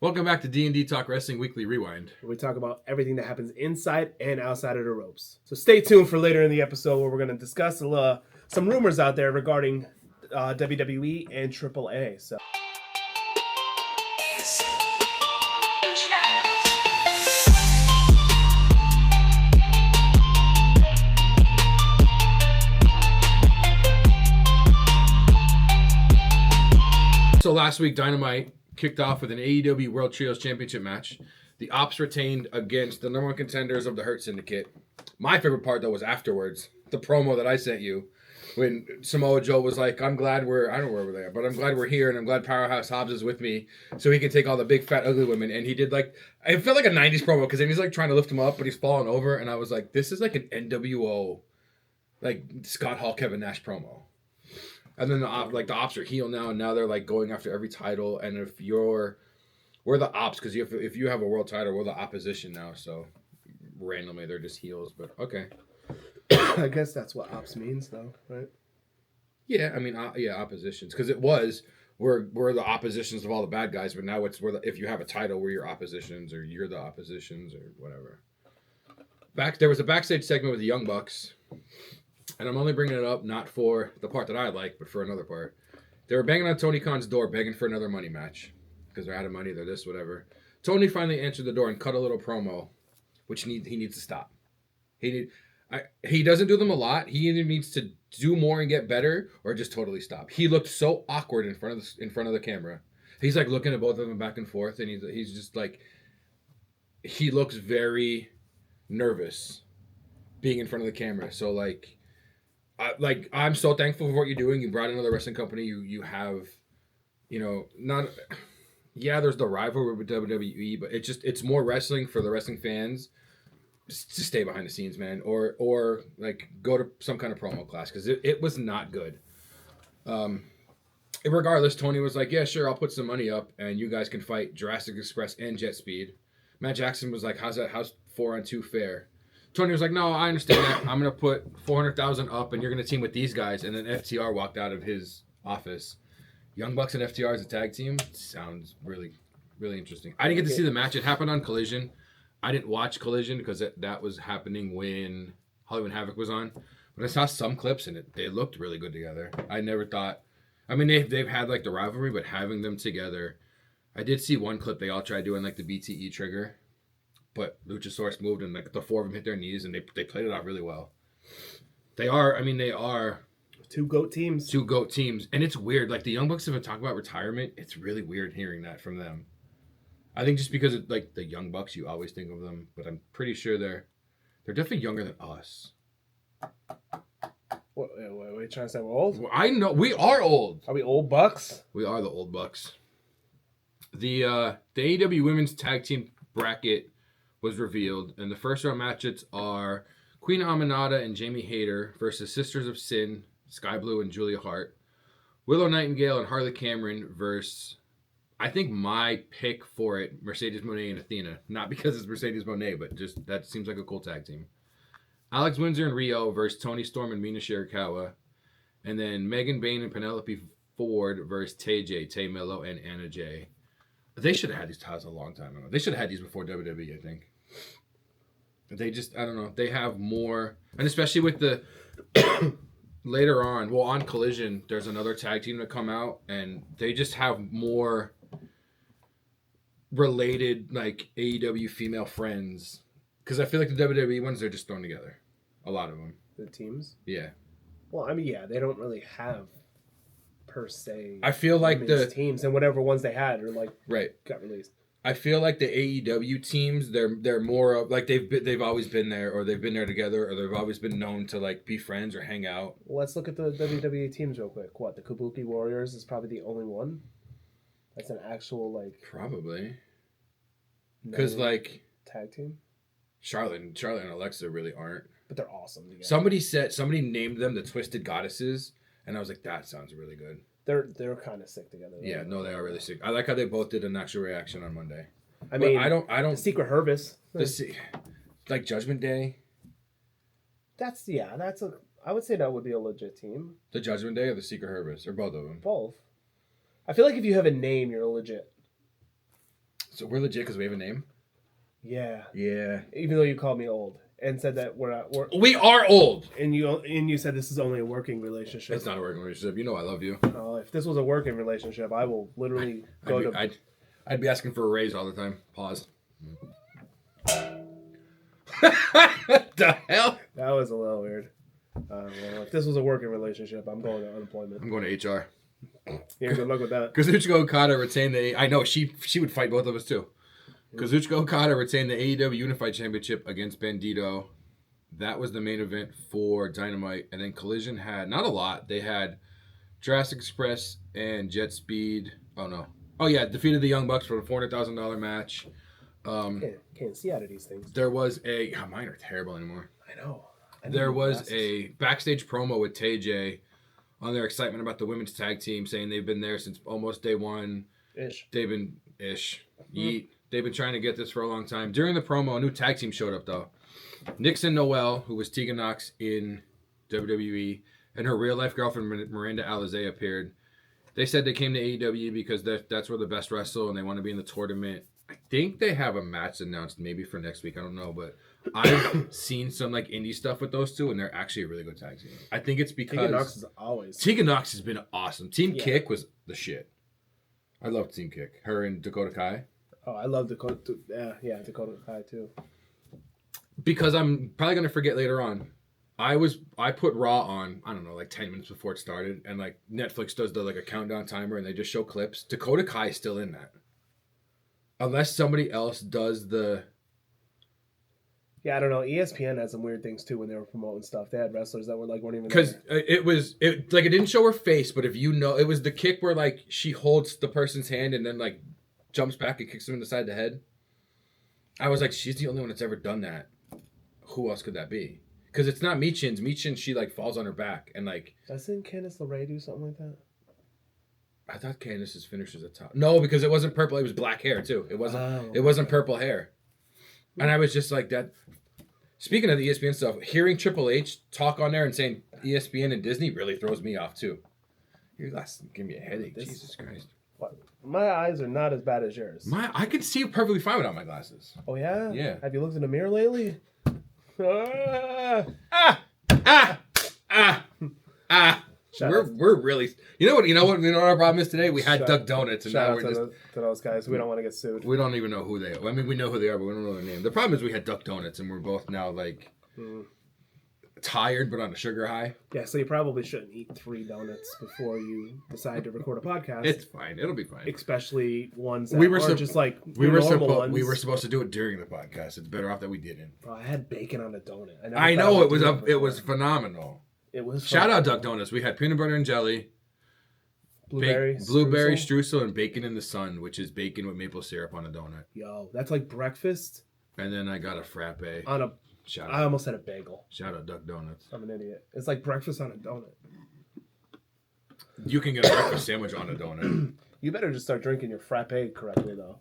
Welcome back to D&D Talk Wrestling Weekly Rewind. Where we talk about everything that happens inside and outside of the ropes. So stay tuned for later in the episode where we're going to discuss some rumors out there regarding WWE and AAA. So last week, Dynamite kicked off with an AEW World Trios Championship match. The Ops retained against the number one contenders of the Hurt Syndicate. My favorite part, though, was afterwards. The promo that I sent you when Samoa Joe was like, I don't know where they are, but I'm glad we're here, and I'm glad Powerhouse Hobbs is with me so he can take all the big, fat, ugly women. And he did it felt like a 90s promo because then he's trying to lift him up, but he's falling over. And I was like, this is like an NWO, Scott Hall, Kevin Nash promo. And then the Ops are heel now, and now they're going after every title. And we're the Ops, because if you have a world title, we're the opposition now. So randomly they're just heels, but okay. I guess that's what Ops means, though, right? Yeah, I mean, oppositions, because we're the oppositions of all the bad guys, but now if you have a title, we're your oppositions, or you're the oppositions, or whatever. There was a backstage segment with the Young Bucks. And I'm only bringing it up not for the part that I like, but for another part. They were banging on Tony Khan's door, begging for another money match. Because they're out of money, they're this, whatever. Tony finally answered the door and cut a little promo, which he needs to stop. He doesn't do them a lot. He either needs to do more and get better, or just totally stop. He looked so awkward in front of the camera. He's looking at both of them back and forth, and he's just he looks very nervous being in front of the camera. So I'm so thankful for what you're doing. You brought another wrestling company. You have, there's the rivalry with WWE, but it's more wrestling for the wrestling fans. Just stay behind the scenes, man, or go to some kind of promo class, because it was not good. Regardless, Tony was like, yeah, sure, I'll put some money up, and you guys can fight Jurassic Express and Jet Speed. Matt Jackson was like, how's 4-on-2 fair? Tony was like, no, I understand that. I'm going to put $400,000 up, and you're going to team with these guys. And then FTR walked out of his office. Young Bucks and FTR as a tag team sounds really, really interesting. I didn't get to see the match. It happened on Collision. I didn't watch Collision because that was happening when Hollywood Havoc was on. But I saw some clips, and they looked really good together. I never thought... I mean, they've had, the rivalry, but having them together... I did see one clip they all tried doing, the BTE trigger. But Luchasaurus moved, and the four of them hit their knees, and they played it out really well. They are two GOAT teams. Two GOAT teams, and it's weird. The Young Bucks have been talking about retirement. It's really weird hearing that from them. I think just because of, the Young Bucks, you always think of them, but I'm pretty sure they're definitely younger than us. What are you trying to say? We're old? Well, I know we are old. Are we old Bucks? We are the old Bucks. The AEW Women's Tag Team bracket was revealed, and the first round matches are Queen Aminata and Jamie Hayter versus Sisters of Sin, Sky Blue and Julia Hart, Willow Nightingale and Harley Cameron versus, I think my pick for it, Mercedes Moné and Athena. Not because it's Mercedes Moné, but just that seems like a cool tag team. Alex Windsor and Rio versus Toni Storm and Mina Shirakawa, and then Megan Bayne and Penelope Ford versus Tay Mello and Anna Jay. They should have had these titles a long time ago. They should have had these before WWE, I think. They just, I don't know. They have more, and especially with the later on, on Collision, there's another tag team to come out, and they just have more related AEW female friends. Because I feel like the WWE ones, they're just thrown together. A lot of them. The teams? Yeah. Well, I mean, yeah, they don't really have per se. I feel like the teams and whatever ones they had are right got released. I feel like the AEW teams, they're more of they've always been there, or they've been there together, or they've always been known to be friends or hang out. Well, let's look at the WWE teams real quick. What, the Kabuki Warriors is probably the only one that's an actual probably because tag team. Charlotte and Alexa really aren't, but they're awesome together. Somebody named them the Twisted Goddesses, and I was like, that sounds really good. They're kind of sick together. Yeah, no, they are really sick. I like how they both did an actual reaction on Monday. I mean, I don't. The Secret Herbis. Judgment Day. I would say that would be a legit team. The Judgment Day or the Secret Herbis, or both of them. Both. I feel like if you have a name, you're legit. So we're legit because we have a name? Yeah. Yeah. Even though you called me old and said that we're not. We are old. And you said this is only a working relationship. It's not a working relationship. You know I love you. If this was a working relationship, I will literally I'd be asking for a raise all the time. Pause. What the hell? That was a little weird. Well, if this was a working relationship, I'm going to unemployment. I'm going to HR. Yeah, good luck with that. Kazuchika Okada retained the... I know, she would fight both of us too. Kazuchika Okada retained the AEW Unified Championship against Bandito. That was the main event for Dynamite. And then Collision had... Not a lot. They had Jurassic Express and Jet Speed. Oh, no. Oh, yeah. Defeated the Young Bucks for a $400,000 match. Can't see out of these things. There was a... Oh, mine are terrible anymore. I know. There was a backstage promo with TJ on their excitement about the women's tag team, saying they've been there since almost day one. They've been Yeet. They've been trying to get this for a long time. During the promo, a new tag team showed up though. Nixon Noel, who was Tegan Nox in WWE, and her real life girlfriend Miranda Alizé appeared. They said they came to AEW because that's where the best wrestle, and they want to be in the tournament. I think they have a match announced maybe for next week. I don't know, but I've seen some like indie stuff with those two, and they're actually a really good tag team. I think it's because Tegan Nox has been awesome. Team Kick was the shit. I love Team Kick. Her and Dakota Kai. Oh, I love Dakota. Dakota Kai too. Because I'm probably gonna forget later on. I put Raw on, I don't know, like 10 minutes before it started, and like Netflix does a countdown timer, and they just show clips. Dakota Kai is still in that. Unless somebody else does the... Yeah, I don't know. ESPN had some weird things too when they were promoting stuff. They had wrestlers that weren't even because it didn't show her face, but if you know, it was the kick where like she holds the person's hand and then like jumps back and kicks them in the side of the head. I was like, she's the only one that's ever done that. Who else could that be? Because it's not Michin's. Michin, she like falls on her back and like... Doesn't Candice LeRae do something like that? I thought Candice's finish was a top. No, because it wasn't purple. It was black hair too. It wasn't purple hair. And I was just like that. Speaking of the ESPN stuff, hearing Triple H talk on there and saying ESPN and Disney really throws me off too. Your glasses give me a headache. Jesus Christ. What? My eyes are not as bad as yours. I can see perfectly fine without my glasses. Oh yeah? Yeah. Have you looked in the mirror lately? We're really... You know what our problem is today? We had Duck Donuts, and now we're just... to those guys. We don't want to get sued. We don't even know who they are. I mean, we know who they are, but we don't know their name. The problem is we had Duck Donuts, and we're both now, like, tired, but on a sugar high. Yeah, so you probably shouldn't eat 3 donuts before you decide to record a podcast. It's fine. It'll be fine. Especially ones that are just, like, we were ones. supposed to do it during the podcast. It's better off that we didn't. Bro, I had bacon on a donut. I know, it was phenomenal. It was Shout out Duck Donuts. We had peanut butter and jelly, blueberry streusel, and bacon in the sun, which is bacon with maple syrup on a donut. Yo, that's like breakfast. And then I got a frappe. I almost had a bagel. Shout out Duck Donuts. I'm an idiot. It's like breakfast on a donut. You can get a breakfast sandwich on a donut. You better just start drinking your frappe correctly, though.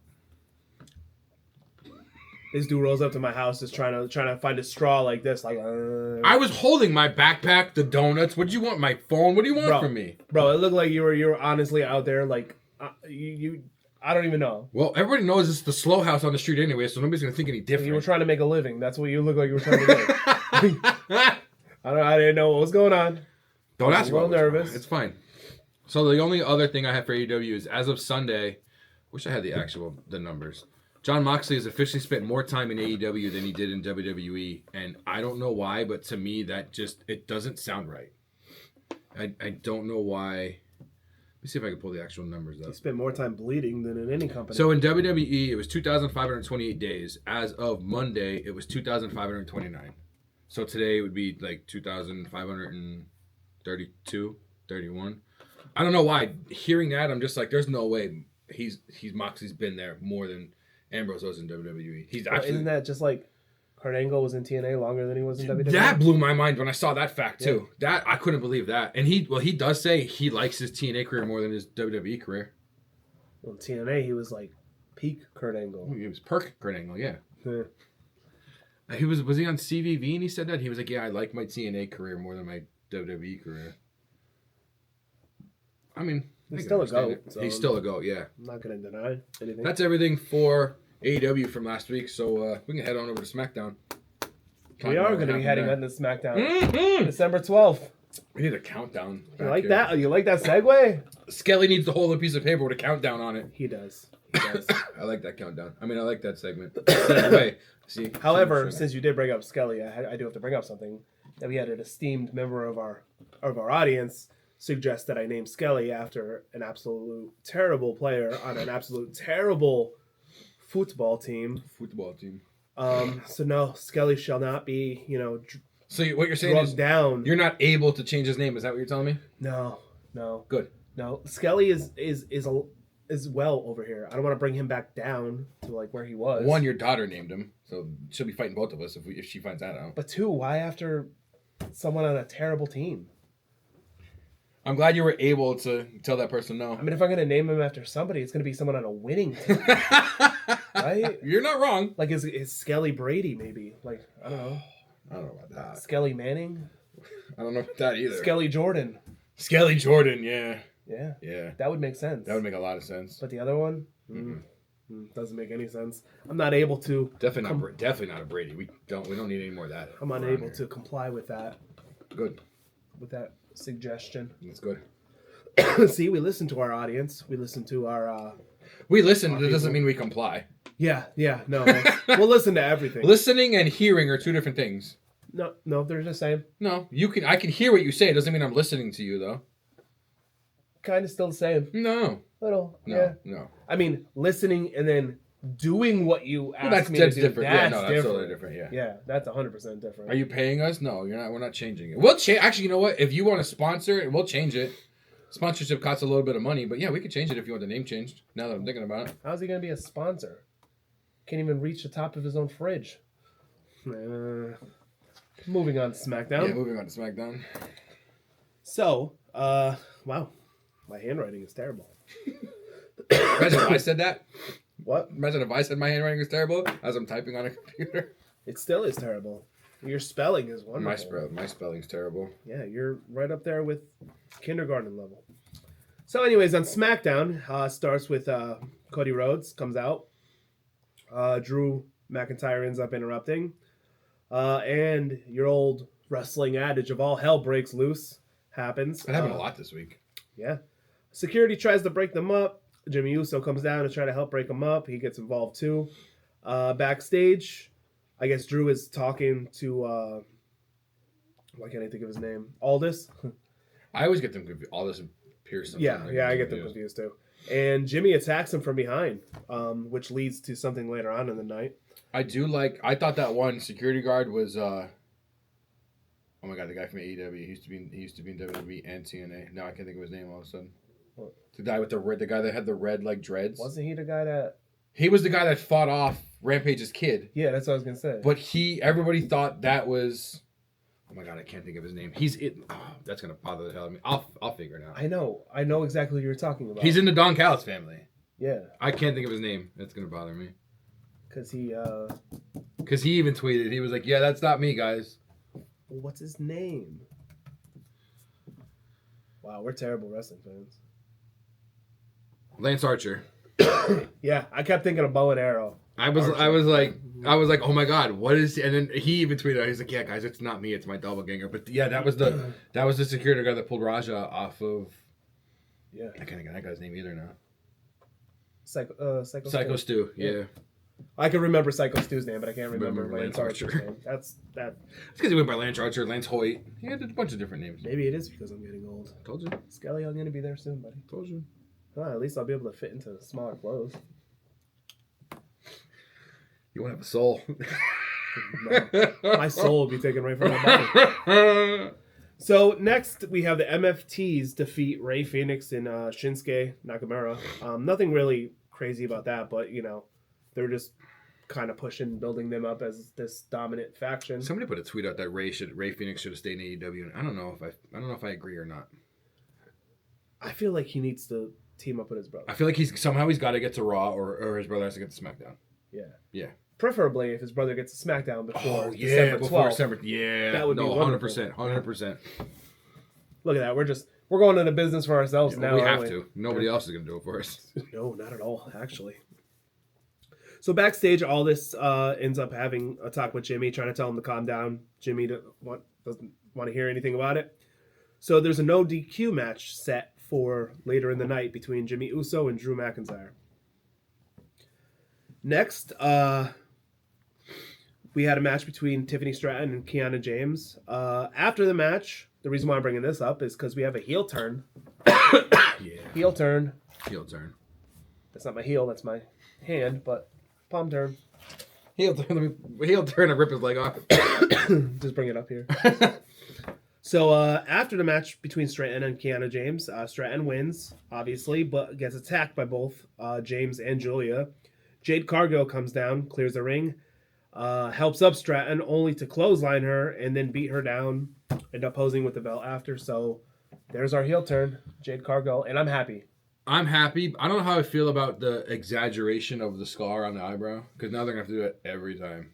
This dude rolls up to my house just trying to find a straw like this. Like, I was holding my backpack, the donuts. What do you want? My phone? What do you want from me? Bro, it looked like you were honestly out there like you. I don't even know. Well, everybody knows it's the slow house on the street anyway, so nobody's gonna think any different. You were trying to make a living. That's what you look like you were trying to do. I didn't know what was going on. Don't ask me. I'm a little nervous. It's fine. So the only other thing I have for AEW is as of Sunday. Wish I had the numbers. Jon Moxley has officially spent more time in AEW than he did in WWE, and I don't know why, but to me it doesn't sound right. I don't know why. Let me see if I can pull the actual numbers up. He spent more time bleeding than in any company. So in WWE, it was 2,528 days. As of Monday, it was 2,529. So today it would be like 2,532, 31. I don't know why. Hearing that, I'm just like, there's no way Moxley's been there more than Ambrose was in WWE. Isn't that just like Kurt Angle was in TNA longer than he was in WWE? That blew my mind when I saw that fact too. That I couldn't believe that. And he does say he likes his TNA career more than his WWE career. Well, TNA he was like peak Kurt Angle. He was Kurt Angle, yeah. Was he on CVV and he said that? He was like, yeah, I like my TNA career more than my WWE career. I mean, He's still a understand GOAT. it. So He's still a GOAT, yeah. I'm not going to deny anything. That's everything for AEW from last week, so we can head on over to SmackDown. We are going to be heading on to SmackDown. Mm-hmm. December 12th. We need a countdown. You like that? You like that segue? Skelly needs to hold a piece of paper with a countdown on it. He does. He does. I like that countdown. I mean, I like that segment. Segue. See. However, since you did bring up Skelly, I do have to bring up something that we had an esteemed member of our audience suggest that I name Skelly after an absolute terrible player on an absolute terrible football team. So no, Skelly shall not be, So what you're saying is down. You're not able to change his name. Is that what you're telling me? No. Good. No, Skelly is well over here. I don't want to bring him back down to like where he was. One, your daughter named him, so she'll be fighting both of us if she finds that out. But two, why after someone on a terrible team? I'm glad you were able to tell that person no. I mean, if I'm going to name him after somebody, it's going to be someone on a winning team. Right? You're not wrong. Like, is Skelly Brady, maybe? Like, I don't know. I don't know about that. Skelly Manning? I don't know about that either. Skelly Jordan. Skelly Jordan, yeah. Yeah. That would make sense. That would make a lot of sense. But the other one? Doesn't make any sense. I'm not able to... Definitely not a Brady. We don't need any more of that. I'm unable to comply with that. Good. With that suggestion. That's good. See, we listen to our audience. We listen to our... we listen. That doesn't mean we comply. Yeah. No. We'll listen to everything. Listening and hearing are two different things. No, they're the same. No, I can hear what you say. It doesn't mean I'm listening to you, though. Kind of still the same. No. Little. No. Yeah. No. I mean, listening and then doing what you asked me to do. Different. That's that's totally different. Yeah. Yeah, that's 100% different. Are you paying us? No, you're not. We're not changing it. We'll change. Actually, you know what? If you want to sponsor it, we'll change it. Sponsorship costs a little bit of money, but yeah, we could change it if you want the name changed. Now that I'm thinking about it. How's he going to be a sponsor? Can't even reach the top of his own fridge. Moving on to SmackDown. Yeah, moving on to SmackDown. So, wow. My handwriting is terrible. Imagine if I said that. What? Imagine if I said my handwriting is terrible as I'm typing on a computer. It still is terrible. Your spelling is wonderful. My spelling's terrible. Yeah, you're right up there with kindergarten level. So anyways, on SmackDown, starts with Cody Rhodes comes out. Drew McIntyre ends up interrupting. And your old wrestling adage of all hell breaks loose happens. That happened a lot this week. Yeah. Security tries to break them up. Jimmy Uso comes down to try to help break them up. He gets involved too. Backstage, I guess Drew is talking to, why can't I think of his name? Aldis? I always get them confused. Aldis and Pierce. Yeah, I get them confused too. And Jimmy attacks him from behind, which leads to something later on in the night. I thought that one security guard was, oh my God, the guy from AEW. He used to be in WWE and TNA. Now I can't think of his name all of a sudden. What? The guy that had the red like dreads. Wasn't he the guy that... He was the guy that fought off Rampage's kid. Yeah, that's what I was going to say. But everybody thought that was... Oh my God, I can't think of his name. That's going to bother the hell out of me. I'll figure it out. I know exactly who you're talking about. He's in the Don Callis family. Yeah. I can't think of his name. That's going to bother me. Because he even tweeted. He was like, yeah, that's not me, guys. What's his name? Wow, we're terrible wrestling fans. Lance Archer. Yeah, I kept thinking of bow and arrow. I was like, oh my God, what is? And then he even tweeted, he's like, yeah, guys, it's not me, it's my doppelganger. But yeah, that was the security guard that pulled Raja off of. Yeah, I can't get that guy's name either now. Psycho Stu. Yeah. I can remember Psycho Stu's name, but I can't remember Lance Archer's name. That's that. It's because he went by Lance Archer, Lance Hoyt. He had a bunch of different names. Maybe it is because I'm getting old. Told you. Skelly, I'm gonna be there soon, buddy. Told you. Well, at least I'll be able to fit into smaller clothes. You won't have a soul. No, my soul will be taken right from my body. So next we have the MFTs defeat Rey Fenix and Shinsuke Nakamura. Nothing really crazy about that, but they're just kind of building them up as this dominant faction. Somebody put a tweet out that Rey Fenix should have stayed in AEW, and I don't know if I agree or not. I feel like he needs to team up with his brother. I feel like he's got to get to Raw, or his brother has to get to SmackDown. Yeah. Preferably if his brother gets to SmackDown before December 12th. Yeah, that would be 100%. 100%. Look at that. We're We're going into business for ourselves now. We have aren't to. Nobody else is going to do it for us. No, not at all, actually. So backstage, all this ends up having a talk with Jimmy, trying to tell him to calm down. Jimmy doesn't want to hear anything about it. So there's a no DQ match set for later in the night between Jimmy Uso and Drew McIntyre. Next, we had a match between Tiffany Stratton and Kiana James. After the match, the reason why I'm bringing this up is because we have a heel turn. Heel turn. Heel turn. That's not my heel, that's my hand, but palm turn. Heel turn and rip his leg off. Just bring it up here. So after the match between Stratton and Kiana James, Stratton wins, obviously, but gets attacked by both James and Julia. Jade Cargill comes down, clears the ring, helps up Stratton, only to clothesline her and then beat her down, end up posing with the belt after. So there's our heel turn, Jade Cargill, and I'm happy. I'm happy. I don't know how I feel about the exaggeration of the scar on the eyebrow, because now they're going to have to do it every time.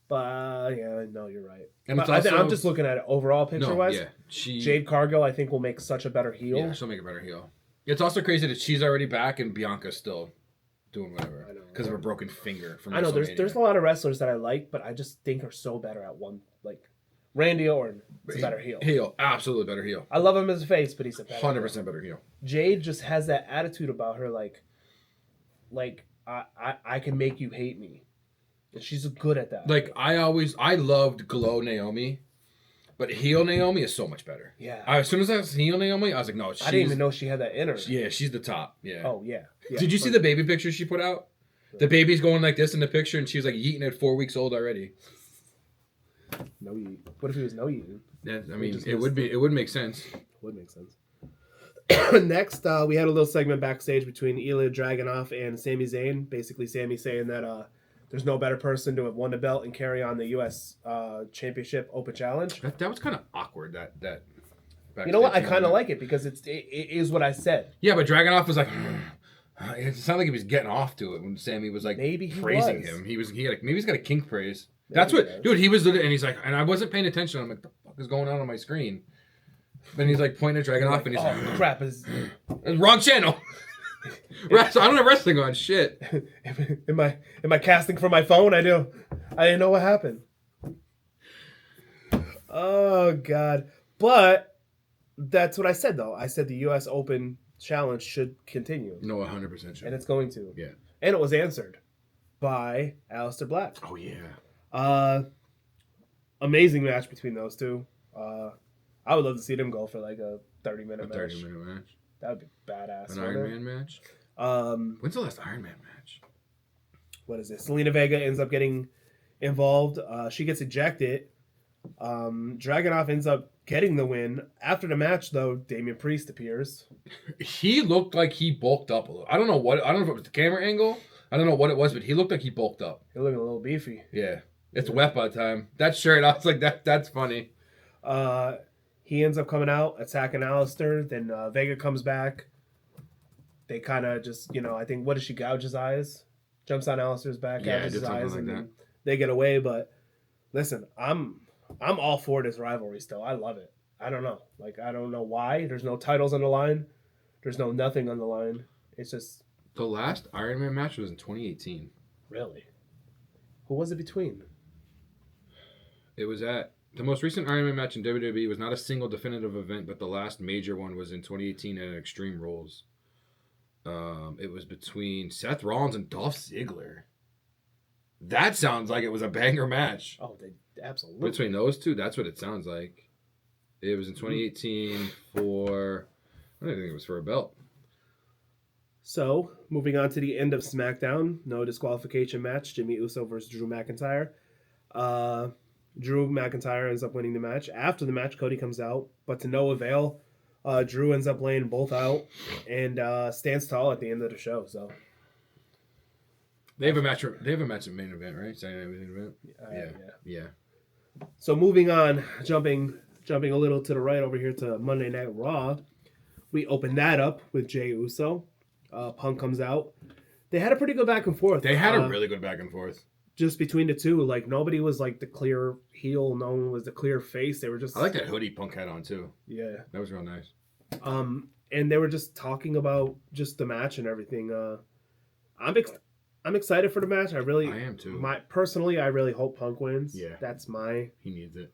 But yeah, no, you're right. And but it's also, I'm just looking at it overall picture-wise. No, yeah, Jade Cargill, I think, will make such a better heel. Yeah, she'll make a better heel. It's also crazy that she's already back and Bianca's still doing whatever because of a broken finger. From I know there's a lot of wrestlers that I like, but I just think are so better at one. Like Randy Orton is a better heel. Heel, absolutely better heel. I love him as a face, but he's a better 100% better heel. Jade just has that attitude about her, like I can make you hate me. And she's good at that. Like I loved Glow Naomi, but heel Naomi is so much better. Yeah. As soon as I was heel Naomi, I was like, no, I didn't even know she had that in her. Yeah, she's the top. Yeah. Oh yeah. Did you see the baby picture she put out? The baby's going like this in the picture, and she was like yeeting at 4 weeks old already. No yeet. What if he was no yeeting? Yeah, I mean, it would make sense. Would make sense. Next, we had a little segment backstage between Ilya Dragunov and Sami Zayn. Basically, Sami saying that there's no better person to have won the belt and carry on the U.S. Championship Open Challenge. That was kind of awkward. That. You know what? I kind of like it because it is what I said. Yeah, but Dragunov was like, it sounded like he was getting off to it when Sammy was like praising him. Maybe he's got a kink praise. That's what, dude. He was, and he's like, and I wasn't paying attention. I'm like, the fuck is going on my screen? Then he's like pointing at Dragunov, and he's like, oh crap, is wrong channel. I don't have wrestling on. Shit. Am I casting from my phone? I do. I didn't know what happened. Oh God! But that's what I said though. I said the U.S. Open Challenge should continue. No, 100% should. And it's going to. Yeah. And it was answered by Aleister Black. Oh yeah. Amazing match between those two. I would love to see them go for like a 30-minute match. 30-minute match. That would be badass. An Iron Man match? When's the last Iron Man match? What is it? Selena Vega ends up getting involved. She gets ejected. Dragunov ends up getting the win. After the match, though, Damian Priest appears. He looked like he bulked up a little. I don't know if it was the camera angle. I don't know what it was, but he looked like he bulked up. He looked a little beefy. Yeah. It's wet by the time. That shirt, I was like, that's funny. He ends up coming out, attacking Aleister. Then Vega comes back. They kind of just, I think, what does she gouge his eyes? Jumps on Aleister's back, gouges his eyes, and then they get away. But listen, I'm all for this rivalry still. I love it. I don't know. I don't know why. There's no titles on the line. There's no nothing on the line. It's just... The last Iron Man match was in 2018. Really? Who was it between? It was at... The most recent Iron Man match in WWE was not a single definitive event, but the last major one was in 2018 at Extreme Rules. It was between Seth Rollins and Dolph Ziggler. That sounds like it was a banger match. Oh, absolutely. Between those two, that's what it sounds like. It was in 2018 for... I don't think it was for a belt. So, moving on to the end of SmackDown. No disqualification match. Jimmy Uso versus Drew McIntyre. Drew McIntyre ends up winning the match. After the match, Cody comes out, but to no avail. Drew ends up laying both out and stands tall at the end of the show. So they have a match. They have a match at main event, right? Saturday night main event. Yeah. So moving on, jumping a little to the right over here to Monday Night Raw. We open that up with Jey Uso. Punk comes out. They had a pretty good back and forth. They had a really good back and forth. Just between the two, nobody was the clear heel, no one was the clear face. They were just... I like that hoodie Punk had on too. Yeah. That was real nice. And they were just talking about just the match and everything. I'm excited for the match. I am too. Personally, I really hope Punk wins. Yeah. He needs it.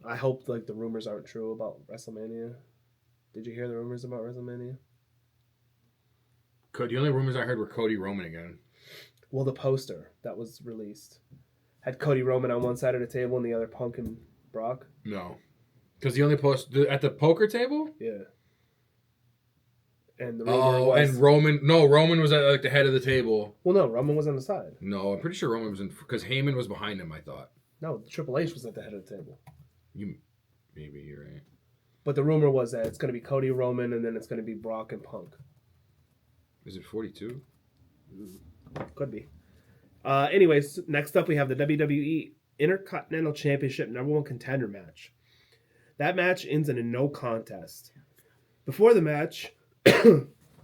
I hope like the rumors aren't true about WrestleMania. Did you hear the rumors about WrestleMania? The only rumors I heard were Cody Roman again. Well, the poster that was released had Cody Roman on one side of the table and the other Punk and Brock. No. Because the only post at the poker table? Yeah. And the rumor was... and Roman was at like the head of the table. Well, no, Roman was on the side. No, I'm pretty sure Roman was in... Because Heyman was behind him, I thought. No, Triple H was at the head of the table. Maybe you're right. But the rumor was that it's going to be Cody Roman and then it's going to be Brock and Punk. Is it 42? Could be. Anyways, next up we have the WWE Intercontinental Championship #1 contender match. That match ends in a no contest. Before the match,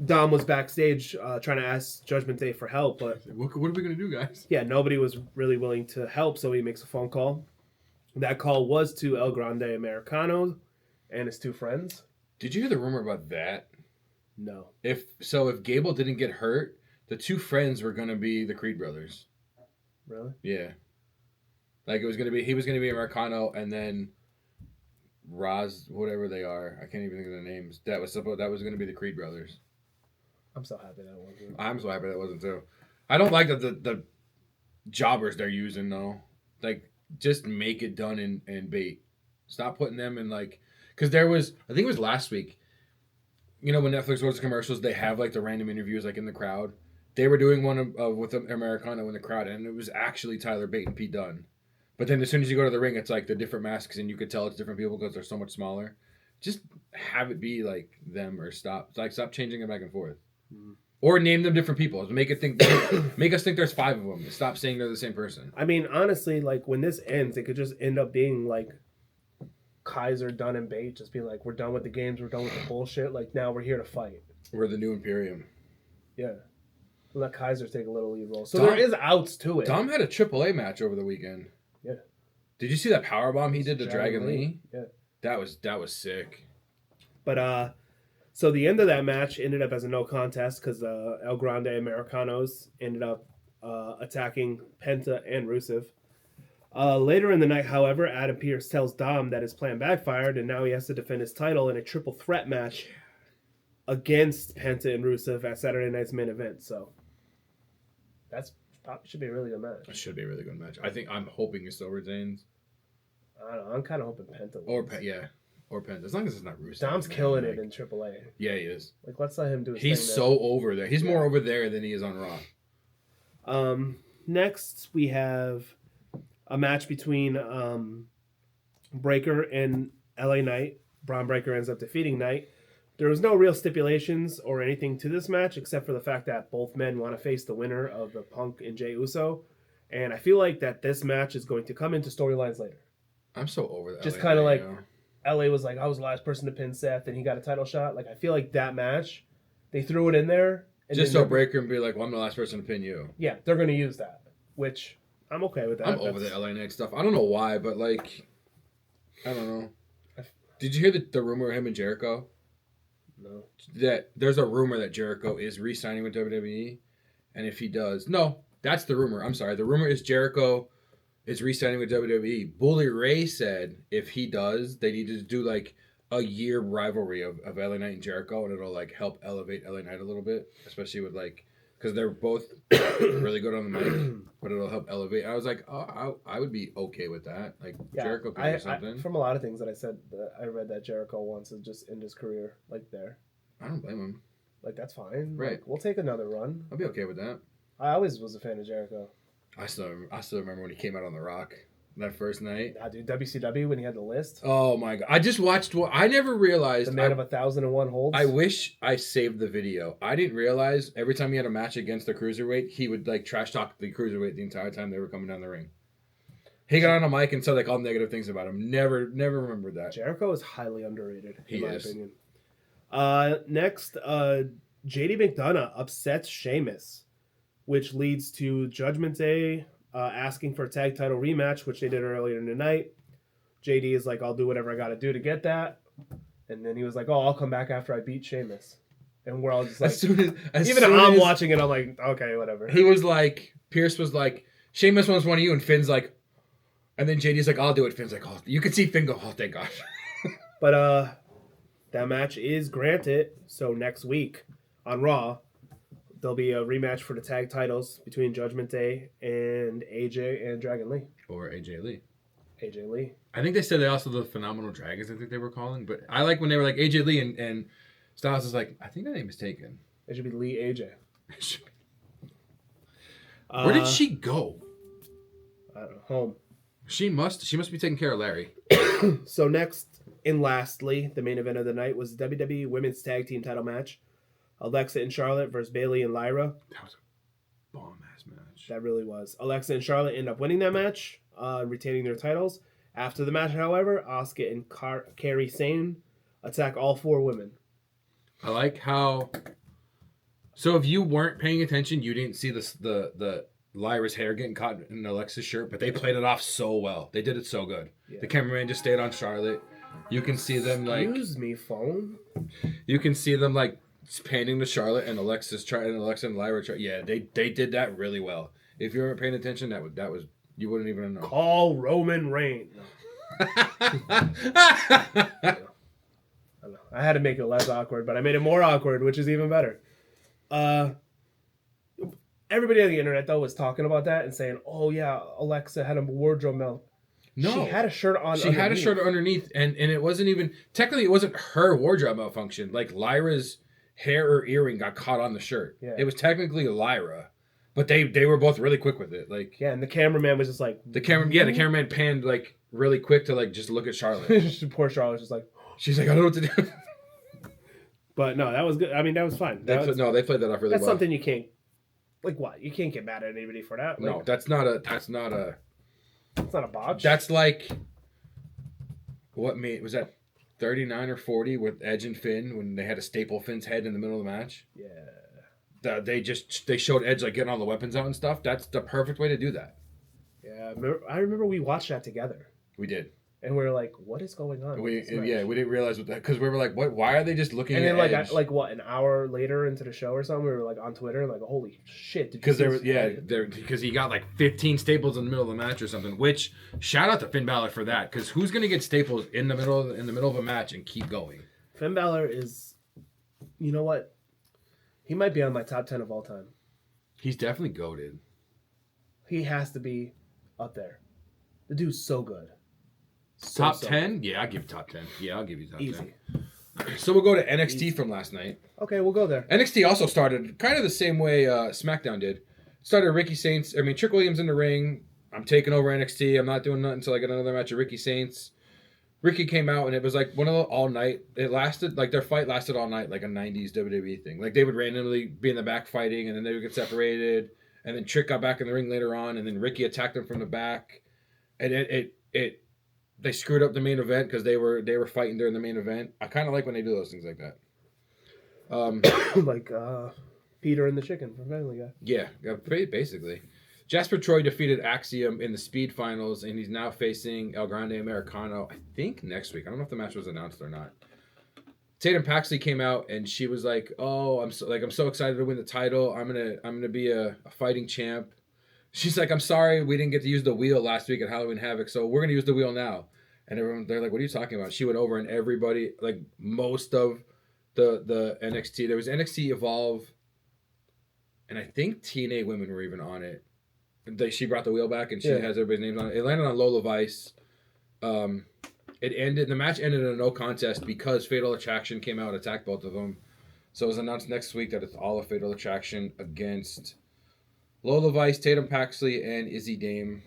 Dom was backstage trying to ask Judgment Day for help, but what are we going to do, guys? Yeah, nobody was really willing to help, so he makes a phone call. That call was to El Grande Americano and his two friends. Did you hear the rumor about that? No. If Gable didn't get hurt, the two friends were going to be the Creed brothers. Really? Yeah. Like he was going to be Americano, and then Roz, whatever they are, I can't even think of their names. That was going to be the Creed brothers. I'm so happy that wasn't. I'm so happy that wasn't too. I don't like the jobbers they're using though. Like just make it done in bait. Stop putting them in like, because there was, I think it was last week. You know when Netflix goes to commercials, they have like the random interviews like in the crowd. They were doing one with Americano in the crowd, and it was actually Tyler Bate and Pete Dunne. But then as soon as you go to the ring, it's like the different masks, and you could tell it's different people because they're so much smaller. Just have it be like them, or stop changing it back and forth, or name them different people. Make us think there's 5 of them. Stop saying they're the same person. I mean, honestly, like when this ends, it could just end up being like Kaiser, Dunn, and Bate, just being like, we're done with the games, we're done with the bullshit. Like now we're here to fight. We're the new Imperium. Yeah. We'll let Kaiser take a little lead role. So there is outs to it. Dom had a AAA match over the weekend. Yeah. Did you see that powerbomb he did to Dragon Lee? Yeah. That was sick. But so the end of that match ended up as a no contest because El Grande Americanos ended up attacking Penta and Rusev. Later in the night, however, Adam Pearce tells Dom that his plan backfired and now he has to defend his title in a triple threat match against Penta and Rusev at Saturday night's main event. So that's probably should be a really good match. It should be a really good match. I'm hoping he still retains. I don't know. I'm kind of hoping Penta wins. Or Penta. As long as it's not Rusev. Dom's killing it in AAA. Yeah, he is. Like, let's let him do his thing. He's so over there. He's more over there than he is on Raw. Next, we have a match between Breakker and LA Knight. Braun Breakker ends up defeating Knight. There was no real stipulations or anything to this match except for the fact that both men want to face the winner of the Punk and Jey Uso. And I feel like that this match is going to come into storylines later. I'm so over that. Just kind of like LA was like, I was the last person to pin Seth and he got a title shot. Like, I feel like that match, they threw it in there. And just so Breakker can be like, well, I'm the last person to pin you. Yeah, they're going to use that, which I'm okay with that. I'm over the LA Knight stuff. I don't know why, but like, I don't know. Did you hear the rumor of him and Jericho? No. That there's a rumor that Jericho is re-signing with WWE, and if he does, no, that's the rumor. I'm sorry. The rumor is Jericho is re-signing with WWE. Bully Ray said if he does, they need to do like a year rivalry of LA Knight and Jericho, and it'll like help elevate LA Knight a little bit, especially with like because they're both really good on the mic, but it'll help elevate. I was like, oh, I would be okay with that. Like Jericho could do something. From a lot of things that I said, I read that Jericho wants to just end his career like there. I don't blame him. Like that's fine. Right. Like, we'll take another run. I'll be okay with that. I always was a fan of Jericho. I still remember when he came out on The Rock that first night. Nah, dude, WCW when he had the list. Oh my god! I just watched. I never realized the man of 1,001 holds. I wish I saved the video. I didn't realize every time he had a match against the cruiserweight, he would like trash talk the cruiserweight the entire time they were coming down the ring. He got on a mic and said like all negative things about him. Never remembered that. Jericho is highly underrated in my opinion. Next, JD McDonough upsets Sheamus, which leads to Judgment Day asking for a tag title rematch, which they did earlier in the night. JD is like, I'll do whatever I got to do to get that. And then he was like, "Oh, I'll come back after I beat Sheamus." And we're all just like, as even soon I'm as watching it, I'm like, okay, whatever. He was like, Pierce was like, Sheamus wants one of you, and Finn's like, and then JD's like, I'll do it. Finn's like, oh, you can see Finn go, oh, thank God. But that match is granted. So next week on Raw, there'll be a rematch for the tag titles between Judgment Day and AJ and Dragon Lee. Or AJ Lee. AJ Lee. I think they said they also the Phenomenal Dragons, I think they were calling. But I like when they were like AJ Lee and Styles is like, I think that name is taken. It should be Lee AJ. Where did she go? I don't know. Home. She must be taking care of Larry. So next and lastly, the main event of the night was the WWE Women's Tag Team title match. Alexa and Charlotte versus Bayley and Lyra. That was a bomb-ass match. That really was. Alexa and Charlotte end up winning that match, retaining their titles. After the match, however, Asuka and Kairi Sane attack all 4 women. I like how... So if you weren't paying attention, you didn't see the Lyra's hair getting caught in Alexa's shirt, but they played it off so well. They did it so good. Yeah. The cameraman just stayed on Charlotte. You can see them like... Excuse me, phone? You can see them like panning to Charlotte and Alexa and Lyra. Yeah, they did that really well. If you weren't paying attention, that was you wouldn't even know. Call Roman Reigns. I had to make it less awkward, but I made it more awkward, which is even better. Everybody on the internet though was talking about that and saying, "Oh yeah, Alexa had a wardrobe melt." No, she had a shirt on. She had a shirt underneath, and it wasn't even technically it wasn't her wardrobe malfunction. Like Lyra's hair or earring got caught on the shirt. Yeah. It was technically Lyra, but they were both really quick with it. Like yeah, and the cameraman was just like the cameraman panned like really quick to like just look at Charlotte. Poor Charlotte was just like she's like I don't know what to do. But no, that was good. I mean, that was fine. They played that off really well. That's something you can't like. What you can't get mad at anybody for that. Like, no, that's not a. It's not a botch. That's like what was that 39 or 40 with Edge and Finn when they had to staple Finn's head in the middle of the match? Yeah. They showed Edge like getting all the weapons out and stuff. That's the perfect way to do that. Yeah, I remember we watched that together. We did. And we were like, "What is going on?" We didn't realize what that because we were like, "What? Why are they just looking?" And at then Edge? like what an hour later into the show or something, we were like on Twitter and like, "Holy shit!" Because because he got like 15 staples in the middle of the match or something. Which shout out to Finn Balor for that because who's gonna get staples in the middle of a match and keep going? Finn Balor is, you know what? He might be on my top 10 of all time. He's definitely goated. He has to be up there. The dude's so good. Top 10? Yeah, I'll give you top 10. Yeah, I'll give you top 10. So we'll go to NXT from last night. Okay, we'll go there. NXT also started kind of the same way SmackDown did. Started Trick Williams in the ring. I'm taking over NXT. I'm not doing nothing until I get another match of Ricky Saints. Ricky came out and it was like one of the all night. It lasted, like their fight lasted all night, like a 90s WWE thing. Like they would randomly be in the back fighting and then they would get separated. And then Trick got back in the ring later on and then Ricky attacked him from the back. And they screwed up the main event because they were fighting during the main event. I kind of like when they do those things like that. Like Peter and the Chicken from Family Guy. Yeah, basically. Jasper Troy defeated Axiom in the Speed Finals, and he's now facing El Grande Americano, I think, next week. I don't know if the match was announced or not. Tatum Paxley came out, and she was like, "Oh, I'm so excited to win the title. I'm gonna be a fighting champ." She's like, "I'm sorry we didn't get to use the wheel last week at Halloween Havoc, so we're going to use the wheel now." And they're like, "What are you talking about?" She went over and everybody, like most of the NXT, there was NXT Evolve, and I think TNA Women were even on it. She brought the wheel back and she has everybody's names on it. It landed on Lola Vice. The match ended in a no contest because Fatal Attraction came out and attacked both of them. So it was announced next week that it's all a Fatal Attraction against Lola Vice, Tatum Paxley, and Izzy Dame.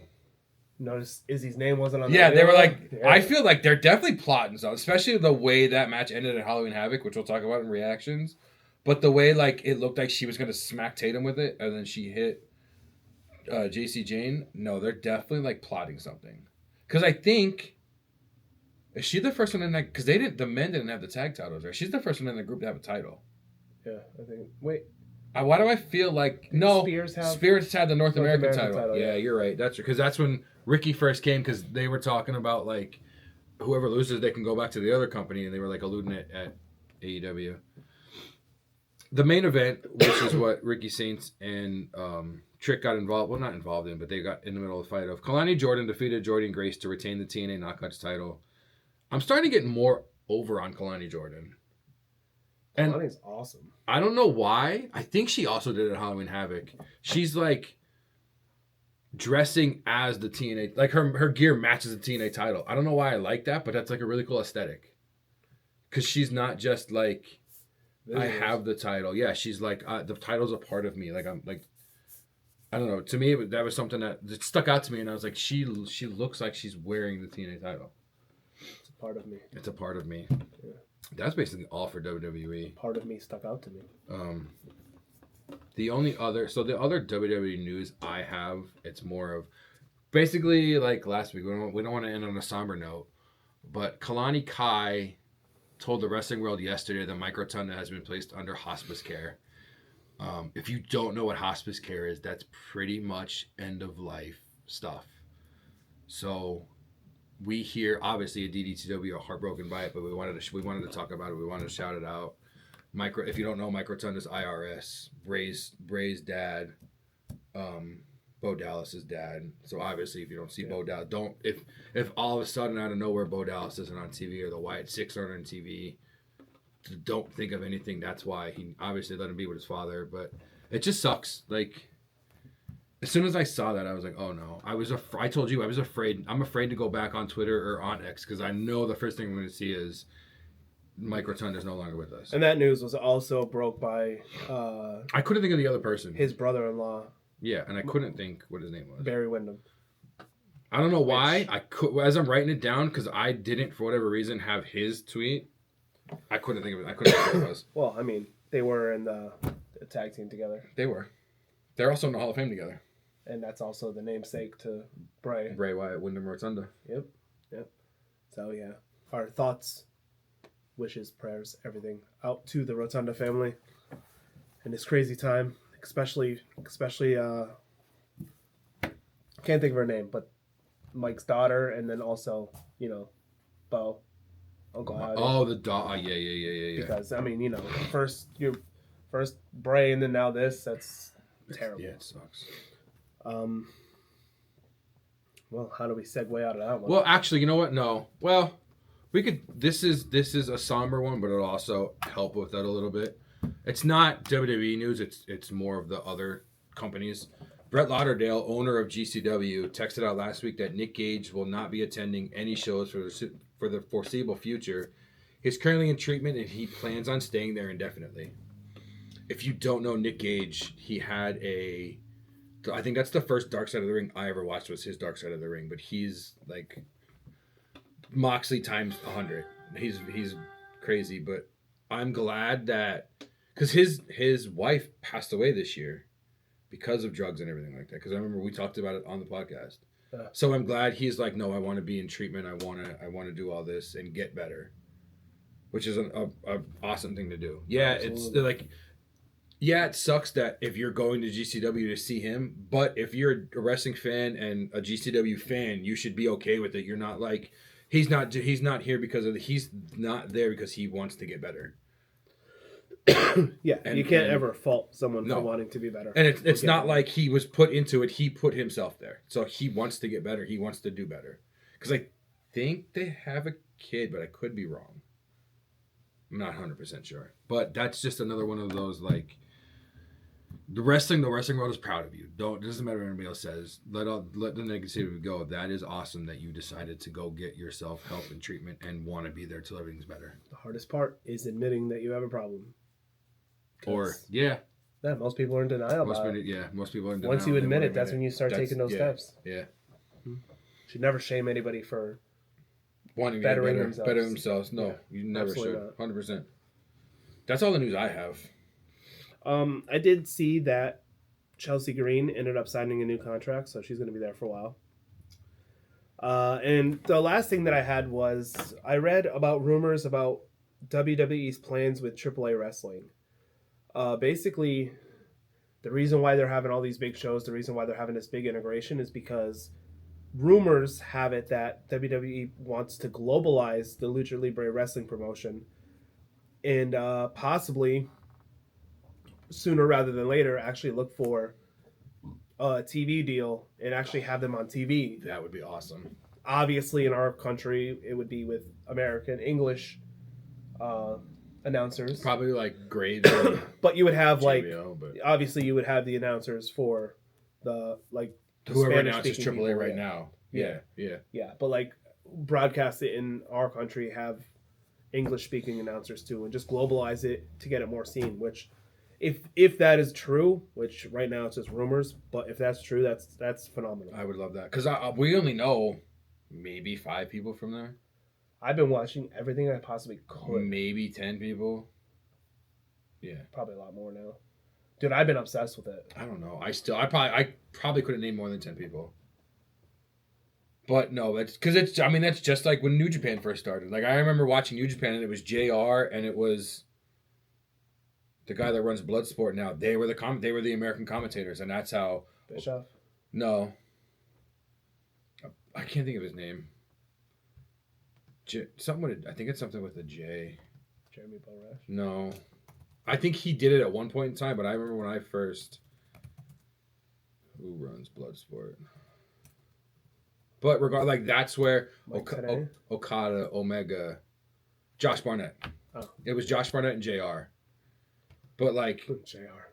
Notice Izzy's name wasn't on. Yeah, they were like. Yeah. I feel like they're definitely plotting something, especially the way that match ended at Halloween Havoc, which we'll talk about in reactions. But the way like it looked like she was going to smack Tatum with it, and then she hit JC Jane. No, they're definitely like plotting something. Because I think is she the first one in that? Because the men didn't have the tag titles, right? She's the first one in the group to have a title. Yeah, I think. Wait. Why do I feel like no? Spears had the North American title. Yeah, you're right. That's because that's when Ricky first came because they were talking about like whoever loses, they can go back to the other company, and they were like alluding it at AEW. The main event, which is what Ricky Saints and Trick got involved. Well, not involved in, but they got in the middle of the fight. Of Kalani Jordan defeated Jordan Grace to retain the TNA Knockouts title. I'm starting to get more over on Kalani Jordan. And Kalani's awesome. I don't know why. I think she also did it at Halloween Havoc. She's like dressing as the TNA, like her gear matches the TNA title. I don't know why I like that, but that's like a really cool aesthetic. Because she's not just like, I have the title. Yeah, she's like, the title's a part of me. Like, I'm like, I don't know. To me, that was something that stuck out to me, and I was like, she looks like she's wearing the TNA title. It's a part of me. It's a part of me. Yeah. That's basically all for WWE. Part of me stuck out to me. The other WWE news I have, it's more of basically like last week. We don't want to end on a somber note, but Kalani Kai told the wrestling world yesterday that Mike Rotunda has been placed under hospice care. If you don't know what hospice care is, that's pretty much end of life stuff. So we here, obviously at DDTW, are heartbroken by it, but we wanted to talk about it. We wanted to shout it out. If you don't know, Mike Rotunda's IRS, Bray's dad, Bo Dallas's dad. So obviously, if you don't see Bo Dallas, if all of a sudden out of nowhere Bo Dallas isn't on TV or the Wyatt Six aren't on TV, don't think of anything. That's why he obviously let him be with his father. But it just sucks. Like, as soon as I saw that, I was like, oh no. I told you I was afraid. I'm afraid to go back on Twitter or on X because I know the first thing I'm going to see is Mike Rotunda is no longer with us. And that news was also broke by I couldn't think of the other person. His brother-in-law. Yeah, and I couldn't think what his name was. Barry Windham. I don't know why. As I'm writing it down, because I didn't, for whatever reason, have his tweet. I couldn't think of it. I couldn't think of what it was. Well, I mean, they were in the tag team together. They were. They're also in the Hall of Fame together. And that's also the namesake to Bray. Bray Wyatt, Wyndham Rotunda. Yep. So, yeah. Our thoughts, wishes, prayers, everything out to the Rotunda family in this crazy time. Especially, can't think of her name, but Mike's daughter, and then also, Bo, Uncle Howdy. Oh, the daughter. Yeah. Because, I mean, first Bray, and then now this, that's terrible. Yeah, it sucks. Well, how do we segue out of that one? Well, actually, you know what? No. Well, we could. This is a somber one, but it'll also help with that a little bit. It's not WWE news. It's more of the other companies. Brett Lauderdale, owner of GCW, texted out last week that Nick Gage will not be attending any shows for the foreseeable future. He's currently in treatment, and he plans on staying there indefinitely. If you don't know Nick Gage, he had I think that's the first Dark Side of the Ring I ever watched was his Dark Side of the Ring, but he's like Moxley times 100. He's crazy, but I'm glad that because his wife passed away this year because of drugs and everything like that. Because I remember we talked about it on the podcast. So I'm glad he's like, no, I want to be in treatment. I want to do all this and get better, which is an awesome thing to do. Yeah, absolutely. It's like. Yeah, it sucks that if you're going to GCW to see him, but if you're a wrestling fan and a GCW fan, you should be okay with it. You're not like he's not here he's not there because he wants to get better. Yeah, and you can't ever fault someone for wanting to be better. And it's not like he was put into it; he put himself there. So he wants to get better. He wants to do better. Because I think they have a kid, but I could be wrong. I'm not 100% sure, but that's just another one of those like. The wrestling world is proud of you. It doesn't matter what anybody else says. Let the negativity go. That is awesome that you decided to go get yourself help and treatment and want to be there till everything's better. The hardest part is admitting that you have a problem. Yeah, most people are in denial. Most people are in denial. Once you admit it, that's when you start taking those steps. Yeah. Should never shame anybody for wanting to better themselves. No, you never should. 100%. That's all the news I have. I did see that Chelsea Green ended up signing a new contract, so she's going to be there for a while. And the last thing that I had was I read about rumors about WWE's plans with AAA wrestling. Basically, the reason why they're having all these big shows, the reason why they're having this big integration is because rumors have it that WWE wants to globalize the Lucha Libre wrestling promotion, and possibly sooner rather than later actually look for a TV deal and actually have them on TV. That would be awesome. Obviously, in our country, it would be with American English announcers. Probably like grades. But you would have JBL, obviously you would have the announcers for the whoever Spanish announces speaking AAA people, right now. Yeah. But like broadcast it in our country, have English speaking announcers too, and just globalize it to get it more seen. Which, if that is true, which right now it's just rumors, but if that's true, that's phenomenal. I would love that because we only know maybe 5 people from there. I've been watching everything I possibly could. Maybe 10 people. Yeah, probably a lot more now. Dude, I've been obsessed with it. I don't know. I probably couldn't name more than 10 people. But no, that's because that's just like when New Japan first started. Like I remember watching New Japan and it was JR and it was the guy that runs Bloodsport now. They were the American commentators, and that's how Bischoff? No. I can't think of his name. I think it's something with a J. Jeremy Borash? No. I think he did it at one point in time, but I remember when I first... Who runs Bloodsport? But that's where Okada, Omega, Josh Barnett. Oh. It was Josh Barnett and JR. But JR.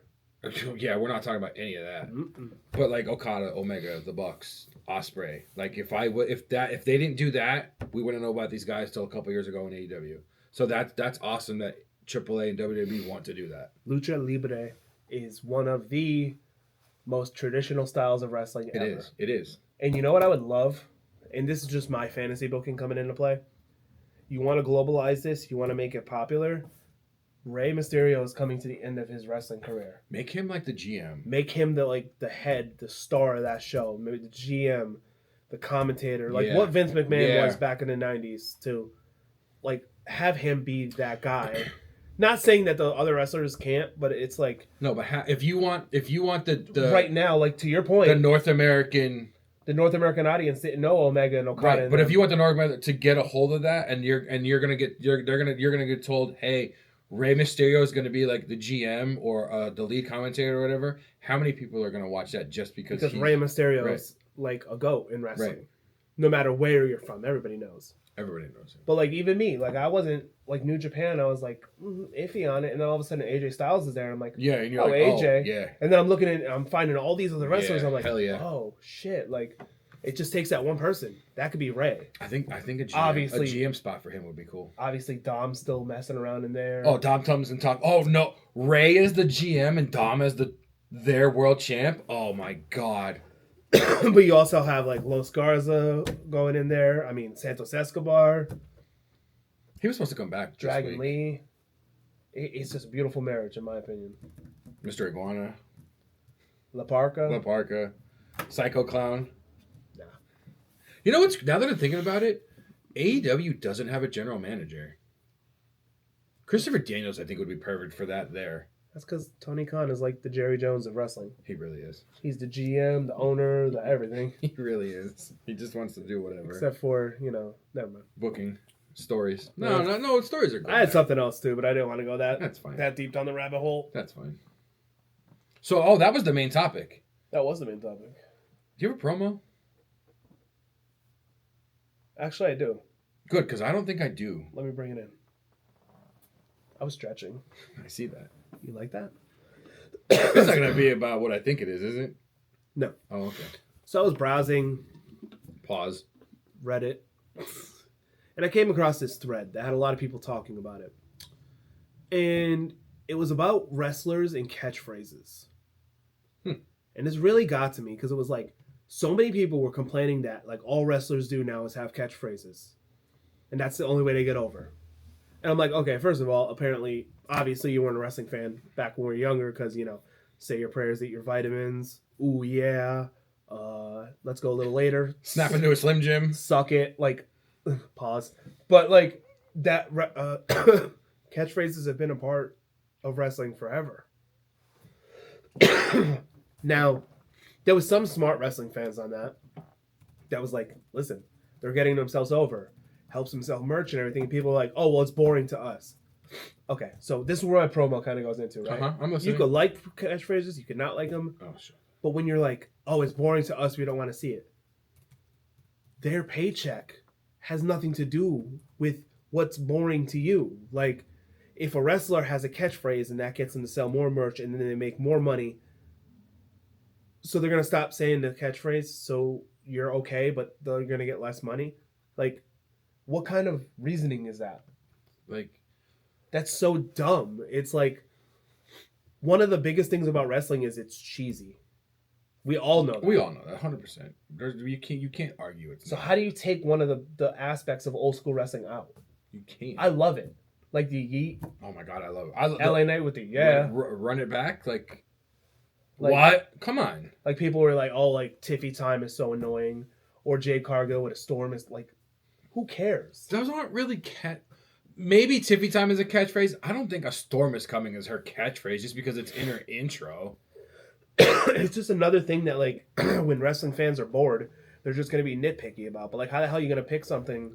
Yeah, we're not talking about any of that. Mm-mm. But like Okada, Omega, the Bucks, Ospreay. Like if they didn't do that, we wouldn't know about these guys till a couple years ago in AEW. So that's awesome that AAA and WWE want to do that. Lucha Libre is one of the most traditional styles of wrestling ever. It is. And you know what I would love? And this is just my fantasy booking coming into play. You want to globalize this? You want to make it popular? Rey Mysterio is coming to the end of his wrestling career. Make him like the GM. Make him the head, the star of that show. Maybe the GM, the commentator, what Vince McMahon was back in the 90s too. Like have him be that guy. Not saying that the other wrestlers can't, but it's like no. But if you want the right now, like to your point, the North American audience didn't know Omega and Okada. Right, but if you want the North American to get a hold of that, and you're gonna get told, hey, Rey Mysterio is gonna be like the GM or the lead commentator or whatever. How many people are gonna watch that just because Rey Mysterio is like a GOAT in wrestling. Right. No matter where you're from, everybody knows. Everybody knows him. But like even me, like I wasn't like New Japan. I was like iffy on it, and then all of a sudden AJ Styles is there. And I'm like, yeah, and you're like, AJ, yeah. And then I'm looking at, I'm finding all these other wrestlers. I'm like, hell yeah. Oh shit! Like it just takes that one person. That could be Rey. I think a GM, obviously, a GM spot for him would be cool. Obviously, Dom's still messing around in there. Oh, Dom comes and talk. Oh no, Rey is the GM and Dom is their world champ. Oh my god. But you also have like Los Garza going in there. I mean, Santos Escobar. He was supposed to come back. Dragon Lee. It's just a beautiful marriage, in my opinion. Mr. Iguana. La Parka. Psycho Clown. Nah. You know what's... Now that I'm thinking about it, AEW doesn't have a general manager. Christopher Daniels, I think, would be perfect for that there. That's because Tony Khan is like the Jerry Jones of wrestling. He really is. He's the GM, the owner, the everything. He really is. He just wants to do whatever. Except for, never mind. Booking. Stories. No, stories are good. I had something else too, but I didn't want to go That's fine. that deep down the rabbit hole. That's fine. So, that was the main topic. That was the main topic. Do you have a promo? Actually, I do. Good, because I don't think I do. Let me bring it in. I was stretching. I see that. You like that? It's not going to be about what I think it is it? No. Oh, okay. So I was browsing. Pause. Reddit. And I came across this thread that had a lot of people talking about it. And it was about wrestlers and catchphrases. And this really got to me because it was like, so many people were complaining that like all wrestlers do now is have catchphrases. And that's the only way they get over. And I'm like, okay, first of all, obviously you weren't a wrestling fan back when we were younger because, say your prayers, eat your vitamins. Ooh, yeah. Let's go a little later. Snap into a Slim Jim. Suck it. Like, pause. But like that catchphrases have been a part of wrestling forever. Now, there was some smart wrestling fans on that. that was like, listen, they're getting themselves over, helps them sell merch and everything. And people are like, oh, well, it's boring to us. Okay, so this is where my promo kind of goes into, right? I'm listening. You could like catchphrases, you could not like them. Oh, sure. But when you're like, oh, it's boring to us, we don't want to see it. Their paycheck has nothing to do with what's boring to you. Like, if a wrestler has a catchphrase and that gets them to sell more merch and then they make more money, so they're going to stop saying the catchphrase so you're okay, but they're going to get less money? Like, what kind of reasoning is that? Like, that's so dumb. It's like, one of the biggest things about wrestling is it's cheesy. We all know that. We all know that, 100%. You can't argue it. So how do you take one of the aspects of old school wrestling out? You can't. I love it. Like the yeet. Oh my god, I love it. LA Knight with the yeah. Run it back? Like, what? Come on. Like, people were like, oh, like, Tiffy time is so annoying. Or Jay Cargill with a storm is like, who cares? Those aren't really Maybe Tiffy time is a catchphrase. I don't think a storm is coming as her catchphrase just because it's in her intro. It's just another thing that, like, when wrestling fans are bored, they're just going to be nitpicky about. But, like, how the hell are you going to pick something?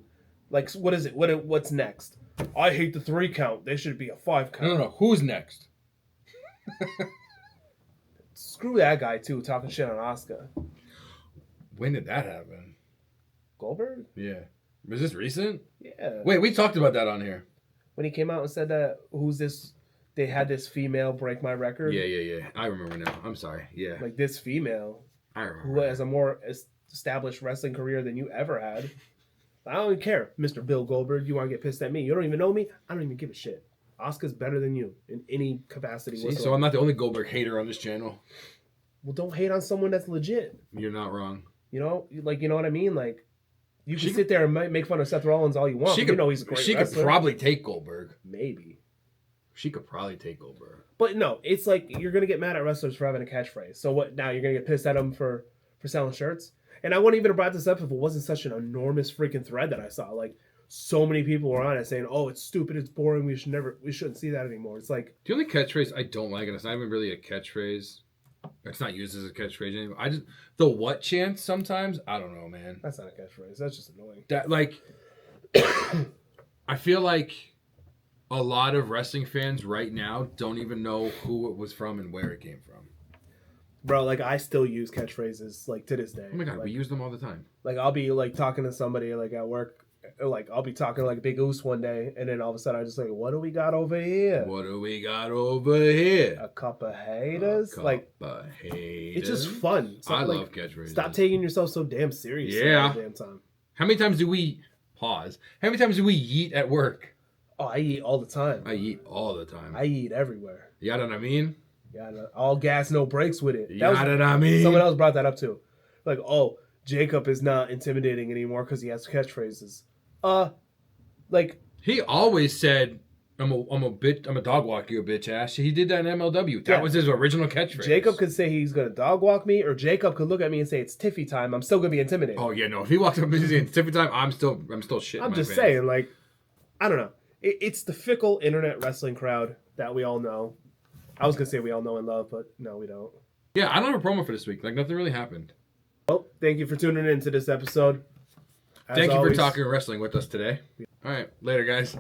Like, what is it? What's next? I hate the 3 count. They should be a 5 count. No. Who's next? Screw that guy, too, talking shit on Asuka. When did that happen? Goldberg? Yeah. Was this recent? Yeah. Wait, we talked about that on here. When he came out and said that, who's this? They had this female break my record. Yeah. I remember now. I'm sorry. Yeah. Like, this female, I remember. who has a more established wrestling career than you ever had. I don't even care, Mr. Bill Goldberg. You want to get pissed at me? You don't even know me? I don't even give a shit. Asuka's better than you in any capacity whatsoever. So I'm not the only Goldberg hater on this channel. Well, don't hate on someone that's legit. You're not wrong. You know? Like, you know what I mean? Like, you can sit there and make fun of Seth Rollins all you want. You know he's a great wrestler. She could probably take Goldberg. Maybe. She could probably take Goldberg. But no, it's like you're going to get mad at wrestlers for having a catchphrase. So what, now you're going to get pissed at them for selling shirts? And I wouldn't even have brought this up if it wasn't such an enormous freaking thread that I saw. Like, so many people were on it saying, oh, it's stupid, it's boring, we shouldn't see that anymore. It's like... The only catchphrase I don't like, and it's not even really a catchphrase. It's not used as a catchphrase anymore. The what chant sometimes, I don't know, man. That's not a catchphrase. That's just annoying. That, like... I feel like a lot of wrestling fans right now don't even know who it was from and where it came from. Bro, like, I still use catchphrases, like, to this day. Oh my god, like, we use them all the time. Like, I'll be, like, talking to somebody, like, at work. Like, I'll be talking, like, Big Oos one day, and then all of a sudden I just like, what do we got over here? What do we got over here? A cup of haters? Haters. It's just fun. So, I love catchphrases. Stop taking yourself so damn seriously all the damn time. How many times do we... Pause. How many times do we yeet at work? Oh, I eat all the time. I eat all the time. I eat everywhere. You know what I mean? Yeah, all gas, no brakes with it. You know what I mean? Someone else brought that up too. Like, oh, Jacob is not intimidating anymore because he has catchphrases. Like, he always said, I'm a dog walk you, bitch ass. He did that in MLW. That was his original catchphrase. Jacob could say he's gonna dog walk me, or Jacob could look at me and say it's Tiffy time. I'm still gonna be intimidated. Oh yeah, no. If he walks up and says it's Tiffy time, I'm still shitting. I'm just saying, like, I don't know. It's the fickle internet wrestling crowd that we all know. I was going to say we all know and love, but no, we don't. Yeah, I don't have a promo for this week. Like, nothing really happened. Well, thank you for tuning in to this episode. Thank you for talking wrestling with us today. All right, later, guys.